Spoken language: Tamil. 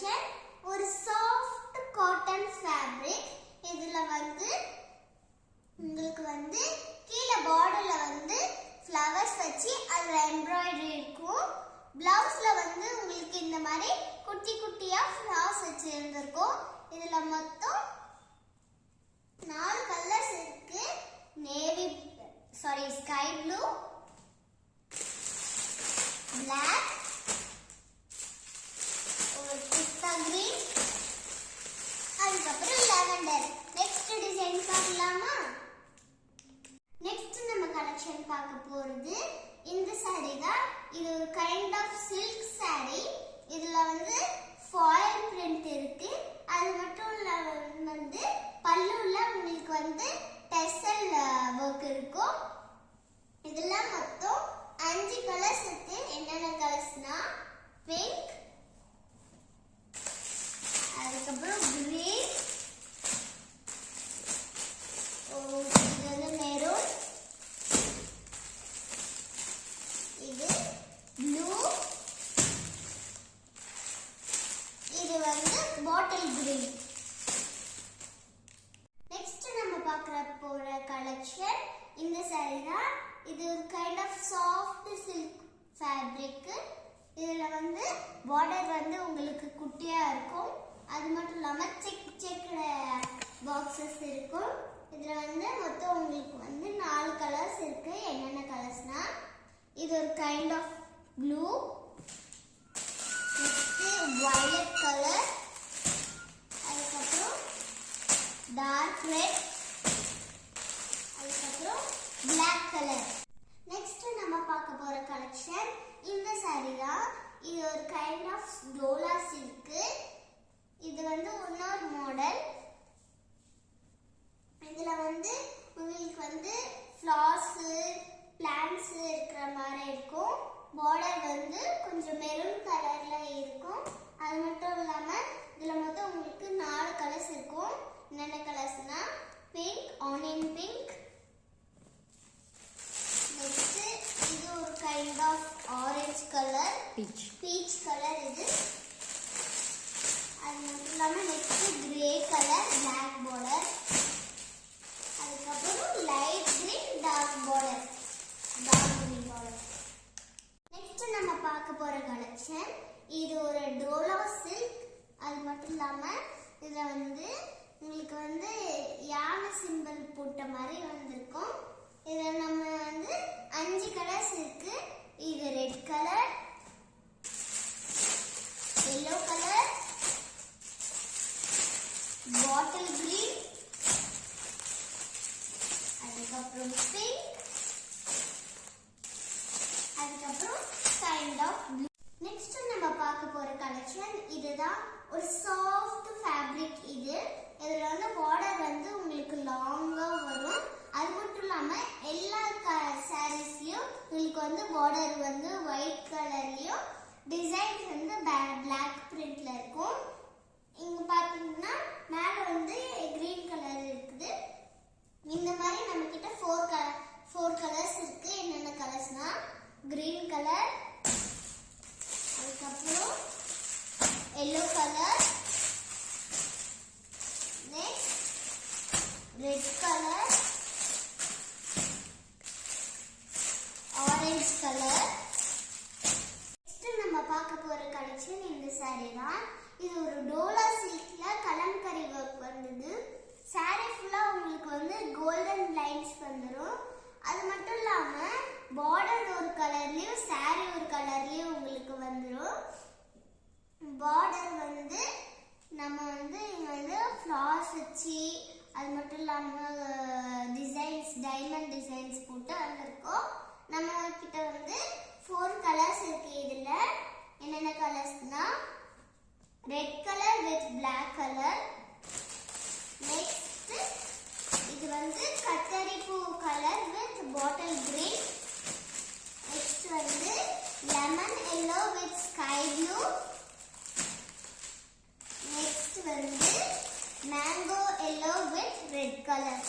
கலெக்ஷன் ஒரு சாஃப்ட் காட்டன் ஃபேப்ரிக். இதுல உங்களுக்கு கீழ பார்டர்ல ஃப்ளவர்ஸ் வச்சு அதுல எம்ப்ராய்டரி இருக்கும். பிளவுஸ்ல உங்களுக்கு இந்த மாதிரி குட்டி குட்டியா ஃப்ளவர்ஸ் வச்சு இருந்திருக்கும். இதுல மொத்தம் 4 கலர்ஸ் இருக்கு. ஸ்கை ப்ளூ, black, ஒரு பிஸ்தா கிரீன், அதுக்கப்புறம் lavender. நெக்ஸ்ட் டிசைன் பார்க்கலாமா? நெக்ஸ்ட் நம்ம கலெக்ஷன் பார்க்க போறது இந்த saree தான். இது ஒரு கைண்ட் ஆஃப் silk saree. இதுல foil print இருக்கு. அது மட்டும் இல்லாம பல்லுல உங்களுக்கு டெசல் work இருக்கும். இதுல மொத்தம் 5 கலர்ஸ் இருக்கு. என்னென்ன கலர்ஸ்னா பிங்க், அதுக்கப்புறம் கிரீன், இது மெரூன், இது ப்ளூ, இது பாட்டில் கிரீன். நெக்ஸ்ட் நம்ம பார்க்க போற கலெக்ஷன் இந்த saree தான். இது ஒரு kind of soft silk fabric. இதுல பார்டர் உங்களுக்கு குட்டியா இருக்கும். அது மட்டும் இல்லாம செக் பாக்ஸஸ் இருக்கும். இதுல மொத்தம் உங்களுக்கு 4 கலர்ஸ் இருக்கு. என்னென்ன கலர்ஸ்னா இது ஒரு kind of blue, violet colour, அதுக்கப்புறம் டார்க் ரெட், அதுக்கப்புறம் black கலர். நெக்ஸ்ட் நம்ம பார்க்க போற கலெக்ஷன் இந்த saree தான். இது ஒரு கைண்ட் ஆஃப் டோலா சில்க். இது இன்னொரு மாடல். இதுல உங்களுக்கு ஃப்ளார்ஸ், பிளான்ட்ஸ் இருக்கிற மாதிரி இருக்கும். பார்டர் கொஞ்சம் மெரூன் கலர்ல இருக்கும். அது மட்டும் இல்லாம இதுல மொத்தம் உங்களுக்கு 4 கலர்ஸ் இருக்கும். என்னென்ன கலர்ஸ்னா பிங்க், ஆனியன் பிங்க், நெக்ஸ்ட் இது ஒரு kind of orange colour, peach colour இது. அது மட்டும் இல்லாம next grey colour, black border, அதுக்கப்புறம் light green, dark border, dark green border. Next நம்ம பார்க்க போற கலெக்ஷன் இது ஒரு டோலா சில்க். அது மட்டும் இல்லாம இதுல உங்களுக்கு யானை சிம்பிள் போட்ட மாதிரி வந்திருக்கும். இதுல நம்ம 5 கலர்ஸ் இருக்கு. இது red colour, yellow colour, bottle green, அதுக்கப்புறம் பிங்க், அதுக்கப்புறம் கைண்ட் ஆஃப் ப்ளூ. நெக்ஸ்ட் நம்ம பார்க்க போற கலெக்ஷன் இதுதான். ஒரு சாஃப்ட் ஃபேப்ரிக் இது. இதுல பார்டர் உங்களுக்கு லாங்கா வரும். அது மட்டும் இல்லாம எல்லா சாரீஸ்லயும் உங்களுக்கு பார்டர் ஒயிட் கலர்லயும் டிசைன்ஸ் black printல இருக்கும். இங்க பாத்தீங்கன்னா மேல கிரீன் கலர் இருக்குது. இந்த மாதிரி நம்ம கிட்ட 4 கலர்ஸ் இருக்கு. என்னென்ன கலர்ஸ்னா கிரீன் கலர், அதுக்கப்புறம் yellow colour, next red colour, orange colour. Next நம்ம பார்க்க போற கலெக்ஷன் இந்த saree தான். இது ஒரு டோலா சில்க்ல கலம்கரி ஒர்க் வந்தது. saree ஃபுல்லா உங்களுக்கு கோல்டன் லைன்ஸ் வந்துரும். அது மட்டும் இல்லாம பார்டர் ஒரு கலர்லயும் saree ஒரு கலர்லயும் உங்களுக்கு வந்துரும். பார்டர் நம்ம இங்க ஃப்ளார்ஸ் வச்சு அது மட்டும் இல்லாம டிசைன்ஸ், டைமண்ட் டிசைன்ஸ் போட்டு வந்திருக்கோம். நம்ம கிட்ட 4 கலர்ஸ் இருக்கு. இதுல என்னென்ன கலர்ஸ்னா red colour with black colour, next இது கத்தரி பூ colour with bottle green, next lemon yellow with sky blue, next mango yellow with red colour.